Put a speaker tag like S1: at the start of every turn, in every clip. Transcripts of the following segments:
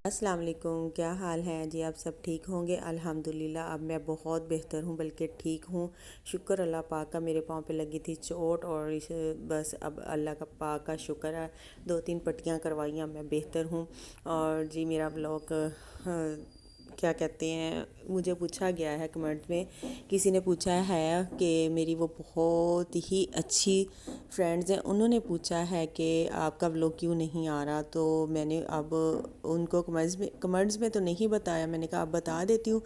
S1: السلام علیکم، کیا حال ہے جی؟ آپ سب ٹھیک ہوں گے؟ الحمدللہ اب میں بہت بہتر ہوں، بلکہ ٹھیک ہوں۔ شکر اللہ پاک کا، میرے پاؤں پہ لگی تھی چوٹ اور بس اب اللہ کا پاک کا شکر ہے، 2-3 پٹیاں کروائیاں، میں بہتر ہوں۔ اور جی میرا بلاگ کیا کہتے ہیں، مجھے پوچھا گیا ہے کمنٹ میں، کسی نے پوچھا ہے کہ میری وہ بہت ہی اچھی فرینڈز ہیں، انہوں نے پوچھا ہے کہ آپ کا ولاگ کیوں نہیں آ رہا، تو میں نے اب ان کو کمنٹس میں تو نہیں بتایا، میں نے کہا اب بتا دیتی ہوں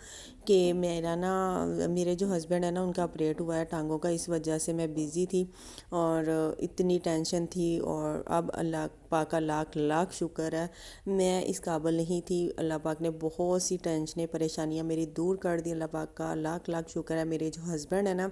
S1: کہ میرے جو ہسبینڈ ہے نا، ان کا آپریٹ ہوا ہے ٹانگوں کا، اس وجہ سے میں بیزی تھی اور اتنی ٹینشن تھی، اور اب اللہ پاک کا لاکھ لاکھ شکر ہے، میں اس قابل نہیں تھی۔ اللہ پاک نے بہت سی ٹینشنیں پریشانیاں میری دور کر دی، اللہ پاک کا لاکھ لاکھ شکر ہے۔ میرے جو ہسبینڈ ہے نا،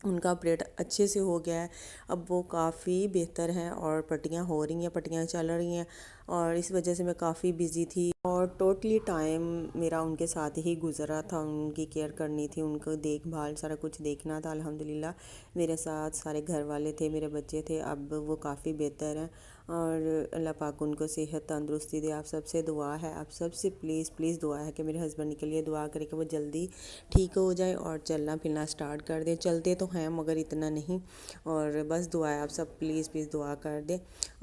S1: ان کا آپریٹ اچھے سے ہو گیا ہے، اب وہ کافی بہتر ہیں اور پٹیاں ہو رہی ہیں، پٹیاں چل رہی ہیں، اور اس وجہ سے میں کافی بزی تھی اور ٹوٹلی ٹائم میرا ان کے ساتھ ہی گزرا تھا، ان کی کیئر کرنی تھی، ان کو دیکھ بھال سارا کچھ دیکھنا تھا۔ الحمدللہ میرے ساتھ سارے گھر والے تھے، میرے بچے تھے، اب وہ کافی بہتر ہیں، اور اللہ پاک ان کو صحت تندرستی دے۔ آپ سب سے دعا ہے، آپ سب سے پلیز پلیز دعا ہے کہ میرے ہسبینڈ کے لیے دعا کرے کہ وہ جلدی ٹھیک ہو جائے اور چلنا پھرنا سٹارٹ کر دیں۔ چلتے تو ہیں مگر اتنا نہیں، اور بس دعا ہے، آپ سب پلیز پلیز دعا کر دیں،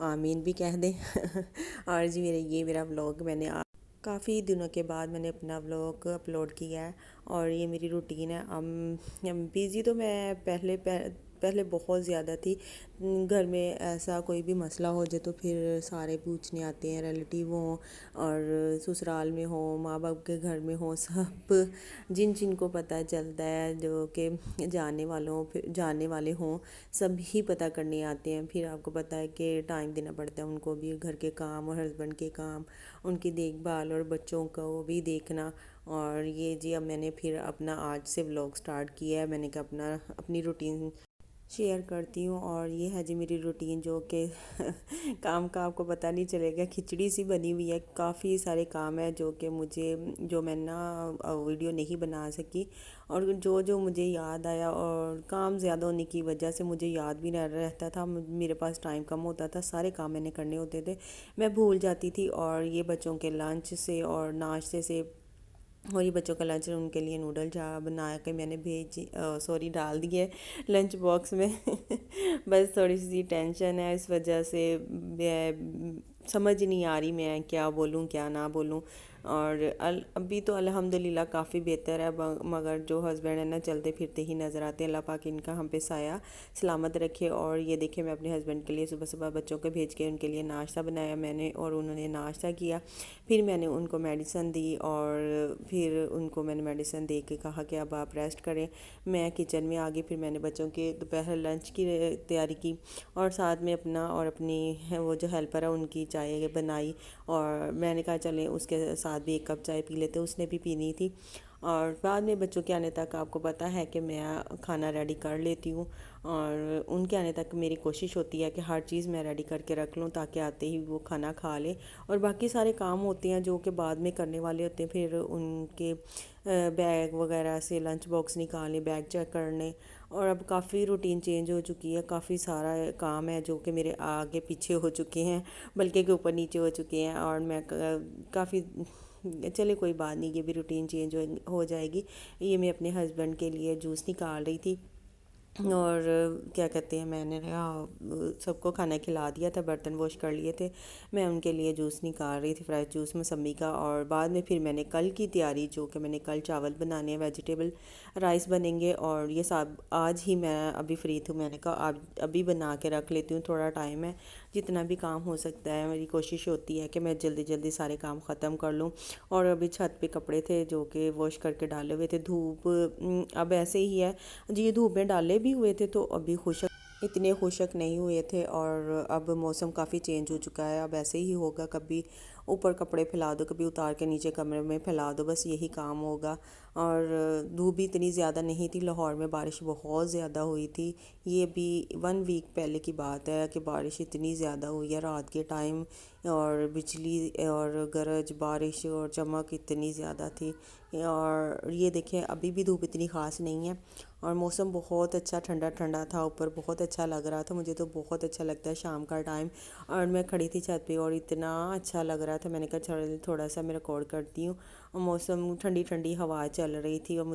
S1: آمین بھی کہہ دیں۔ اور جی میرا ولاگ میں نے کافی دنوں کے بعد میں نے اپنا ولاگ اپلوڈ کیا ہے، اور یہ میری روٹین ہے۔ بیزی تو میں پہلے بہت زیادہ تھی، گھر میں ایسا کوئی بھی مسئلہ ہو جائے تو پھر سارے پوچھنے آتے ہیں، ریلیٹیو ہوں اور سسرال میں ہوں، ماں باپ کے گھر میں ہوں، سب جن کو پتہ چلتا ہے، جو کہ جاننے والے ہوں، سب ہی پتہ کرنے آتے ہیں۔ پھر آپ کو پتہ ہے کہ ٹائم دینا پڑتا ہے ان کو بھی، گھر کے کام اور ہسبینڈ کے کام، ان کی دیکھ بھال اور بچوں کو بھی دیکھنا۔ اور یہ جی اب میں نے پھر اپنا آج سے ولاگ سٹارٹ کیا ہے، میں نے کہا اپنی روٹین شیئر کرتی ہوں، اور یہ ہے جی میری روٹین، جو کہ کام کا آپ کو پتہ نہیں چلے گا، کھچڑی سی بنی ہوئی ہے، کافی سارے کام ہیں جو میں نا ویڈیو نہیں بنا سکی، اور جو مجھے یاد آیا، اور کام زیادہ ہونے کی وجہ سے مجھے یاد بھی نہ رہتا تھا، میرے پاس ٹائم کم ہوتا تھا، سارے کام میں نے کرنے ہوتے تھے، میں بھول جاتی تھی، اور یہ بچوں کے لنچ سے اور ناشتے سے، اور یہ بچوں کا لنچ، ان کے لیے نوڈل بنا کے میں نے ڈال دیے لنچ باکس میں۔ بس تھوڑی سی ٹینشن ہے، اس وجہ سے سمجھ نہیں آ رہی میں کیا بولوں کیا نہ بولوں، اور ابھی تو الحمدللہ کافی بہتر ہے، مگر جو ہسبینڈ ہے نا، چلتے پھرتے ہی نظر آتے ہیں، اللہ پاک ان کا ہم پہ سایہ سلامت رکھے۔ اور یہ دیکھیں میں اپنے ہسبینڈ کے لیے صبح صبح بچوں کو بھیج کے ان کے لیے ناشتہ بنایا میں نے، اور انہوں نے ناشتہ کیا، پھر میں نے ان کو میڈیسن دی، اور پھر ان کو میں نے میڈیسن دے کے کہا کہ اب آپ ریسٹ کریں، میں کچن میں آ گئی، پھر میں نے بچوں کے دوپہر لنچ کی تیاری کی، اور ساتھ میں اپنا اور اپنی وہ جو ہیلپر ہے ان کی چائے بنائی، اور میں نے کہا چلیں اس کے ساتھ بھی 1 کپ چائے پی لیتے، اس نے بھی پینی تھی۔ اور بعد میں بچوں کے آنے تک آپ کو پتہ ہے کہ میں کھانا ریڈی کر لیتی ہوں، اور ان کے آنے تک میری کوشش ہوتی ہے کہ ہر چیز میں ریڈی کر کے رکھ لوں تاکہ آتے ہی وہ کھانا کھا لیں، اور باقی سارے کام ہوتے ہیں جو کہ بعد میں کرنے والے ہوتے ہیں، پھر ان کے بیگ وغیرہ سے لنچ باکس نکالنے، بیگ چیک کرنے، اور اب کافی روٹین چینج ہو چکی ہے، کافی سارا کام ہے جو کہ میرے آگے پیچھے ہو چکے ہیں، بلکہ کہ اوپر نیچے ہو چکے ہیں، اور میں کافی چلے کوئی بات نہیں، یہ بھی روٹین چینج ہو جائے گی۔ یہ میں اپنے ہسبینڈ کے لیے جوس نکال رہی تھی، اور کیا کہتے ہیں، میں نے سب کو کھانا کھلا دیا تھا، برتن واش کر لیے تھے، میں ان کے لیے جوس نکال رہی تھی، فریش جوس موسمی کا، اور بعد میں پھر میں نے کل کی تیاری، جو کہ میں نے کل چاول بنانے ہیں، ویجیٹیبل رائس بنیں گے، اور یہ سب آج ہی میں ابھی فری تھی، میں نے کہا ابھی بنا کے رکھ لیتی ہوں، تھوڑا ٹائم ہے، جتنا بھی کام ہو سکتا ہے میری کوشش ہوتی ہے کہ میں جلدی جلدی سارے کام ختم کر لوں۔ اور ابھی چھت پہ کپڑے تھے جو کہ واش کر کے ڈالے ہوئے تھے، دھوپ اب ایسے ہی ہے جی، یہ دھوپ میں ڈالے بھی ہوئے تھے تو ابھی اتنے خشک نہیں ہوئے تھے، اور اب موسم کافی چینج ہو چکا ہے، اب ایسے ہی ہوگا، کبھی اوپر کپڑے پھیلا دو، کبھی اتار کے نیچے کمرے میں پھیلا دو، بس یہی کام ہوگا۔ اور دھوپ بھی اتنی زیادہ نہیں تھی، لاہور میں بارش بہت زیادہ ہوئی تھی، یہ بھی 1 ویک پہلے کی بات ہے کہ بارش اتنی زیادہ ہوئی ہے رات کے ٹائم، اور بجلی اور گرج بارش اور چمک اتنی زیادہ تھی، اور یہ دیکھیں ابھی بھی دھوپ اتنی خاص نہیں ہے، اور موسم بہت اچھا ٹھنڈا ٹھنڈا تھا، اوپر بہت اچھا لگ رہا تھا، مجھے تو بہت اچھا لگتا ہے شام کا ٹائم۔ اور میں کھڑی تھی چھت پہ اور اتنا اچھا لگ رہا تھا، میں نے کہا تھوڑا سا میں ریکارڈ کرتی ہوں۔ اور موسم ٹھنڈی ٹھنڈی ہوا چل رہی تھی، اور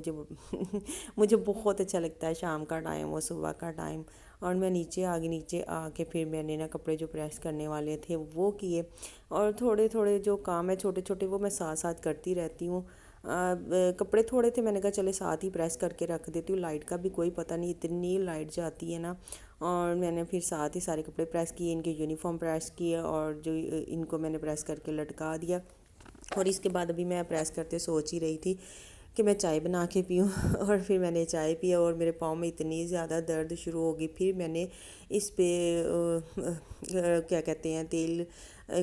S1: مجھے بہت اچھا لگتا ہے شام کا ٹائم اور صبح کا ٹائم۔ اور میں نیچے آ کے پھر میں نے نا کپڑے جو پریس کرنے والے تھے وہ کیے، اور تھوڑے تھوڑے جو کام ہے چھوٹے چھوٹے وہ میں ساتھ ساتھ کرتی رہتی ہوں۔ کپڑے تھوڑے تھے، میں نے کہا چلے ساتھ ہی پریس کر کے رکھ دیتی ہوں، لائٹ کا بھی کوئی پتہ نہیں، اتنی لائٹ جاتی ہے نا۔ اور میں نے پھر ساتھ ہی سارے کپڑے پریس کیے، ان کے یونیفارم پریس کیے، اور جو ان کو میں نے پریس کر کے لٹکا دیا۔ اور اس کے بعد ابھی میں پریس کرتے سوچ ہی رہی تھی کہ میں چائے بنا کے پیوں اور پھر میں نے چائے پیا، اور میرے پاؤں میں اتنی زیادہ درد شروع ہو گئی۔ پھر میں نے اس پہ کیا کہتے ہیں تیل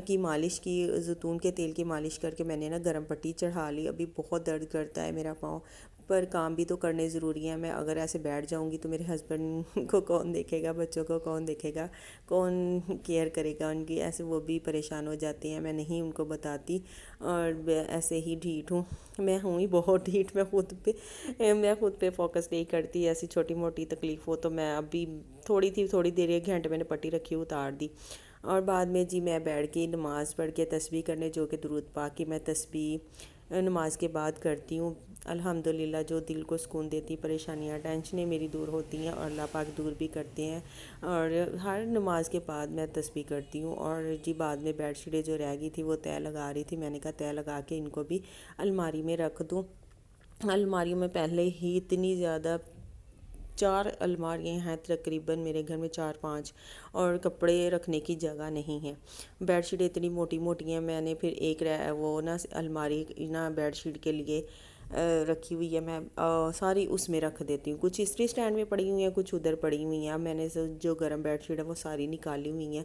S1: کی مالش کی، زیتون کے تیل کی مالش کر کے میں نے نا گرم پٹی چڑھا لی۔ ابھی بہت درد کرتا ہے میرا پاؤں، پر کام بھی تو کرنے ضروری ہیں۔ میں اگر ایسے بیٹھ جاؤں گی تو میرے ہسبینڈ کو کون دیکھے گا، بچوں کو کون دیکھے گا، کون کیئر کرے گا ان کی، ایسے وہ بھی پریشان ہو جاتے ہیں۔ میں نہیں ان کو بتاتی، اور ایسے ہی ڈھیٹ ہوں، میں ہوں ہی بہت ڈھیٹ، میں خود پہ فوکس نہیں کرتی۔ ایسی چھوٹی موٹی تکلیف ہو تو میں ابھی تھوڑی دیر 1 گھنٹے میں نے پٹی رکھی اتار دی۔ اور بعد میں جی میں بیٹھ کے نماز پڑھ کے تسبیح کرنے، جو کہ درود پاک کی میں تسبیح نماز کے بعد کرتی ہوں۔ الحمدللہ جو دل کو سکون دیتی، پریشانیاں ٹینشنیں میری دور ہوتی ہیں، اور اللہ پاک دور بھی کرتے ہیں۔ اور ہر نماز کے بعد میں تسبیح کرتی ہوں۔ اور جی بعد میں بیڈ شیٹیں جو رہ گئی تھی وہ تہہ لگا رہی تھی، میں نے کہا تہہ لگا کے ان کو بھی الماری میں رکھ دوں۔ الماریوں میں پہلے ہی اتنی زیادہ 4 الماریاں ہیں تقریباً میرے گھر میں، 4-5، اور کپڑے رکھنے کی جگہ نہیں ہے۔ بیڈ شیٹیں اتنی موٹی موٹی ہیں، میں نے پھر ایک وہ نا الماری نا بیڈ شیٹ کے لیے رکھی ہوئی ہے، میں ساری اس میں رکھ دیتی ہوں۔ کچھ استری سٹینڈ میں پڑی ہوئی ہیں، کچھ ادھر پڑی ہوئی ہیں۔ اب میں نے جو گرم بیڈ شیٹ ہے وہ ساری نکالی ہوئی ہیں،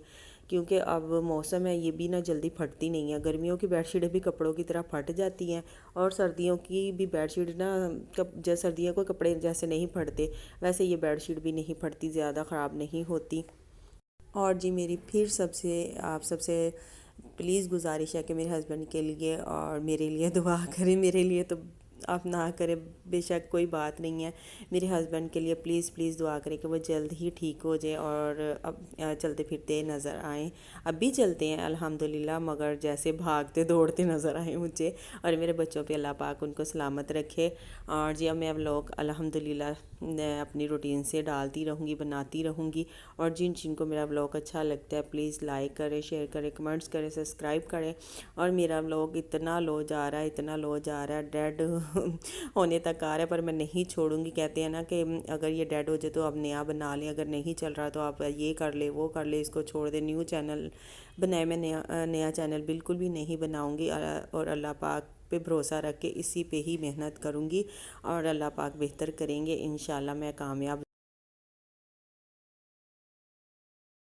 S1: کیونکہ اب موسم ہے یہ بھی نا جلدی پھٹتی نہیں ہے۔ گرمیوں کی بیڈ شیٹیں بھی کپڑوں کی طرح پھٹ جاتی ہیں، اور سردیوں کی بھی بیڈ شیٹ نا سردیوں کو کپڑے جیسے نہیں پھٹتے ویسے یہ بیڈ شیٹ بھی نہیں پھٹتی، زیادہ خراب نہیں ہوتی۔ اور جی میری پھر آپ سب سے پلیز گزارش ہے کہ میرے ہسبینڈ کے لیے اور میرے لیے دعا کریں۔ میرے لیے تو آپ نہ کریں، بے شک کوئی بات نہیں ہے، میرے ہسبینڈ کے لیے پلیز دعا کریں کہ وہ جلد ہی ٹھیک ہو جائے، اور اب چلتے پھرتے نظر آئیں۔ اب بھی چلتے ہیں الحمدللہ، مگر جیسے بھاگتے دوڑتے نظر آئیں مجھے، اور میرے بچوں پہ اللہ پاک ان کو سلامت رکھے۔ اور جی اب میں ولاگ الحمدللہ اپنی روٹین سے ڈالتی رہوں گی، بناتی رہوں گی۔ اور جن کو میرا ولاگ اچھا لگتا ہے پلیز لائک کریں، شیئر کریں، کمنٹس کریں، سبسکرائب کریں۔ اور میرا ولاگ اتنا لو جا رہا ہے، ڈیڈ ہونے تک آ رہا ہے، پر میں نہیں چھوڑوں گی۔ کہتے ہیں نا کہ اگر یہ ڈیڈ ہو جائے تو آپ نیا بنا لیں، اگر نہیں چل رہا تو آپ یہ کر لیں وہ کر لیں، اس کو چھوڑ دیں، نیو چینل بنائے۔ میں نیا چینل بالکل بھی نہیں بناؤں گی، اور اللہ پاک پہ بھروسہ رکھ کے اسی پہ ہی محنت کروں گی، اور اللہ پاک بہتر کریں گے، انشاءاللہ میں کامیاب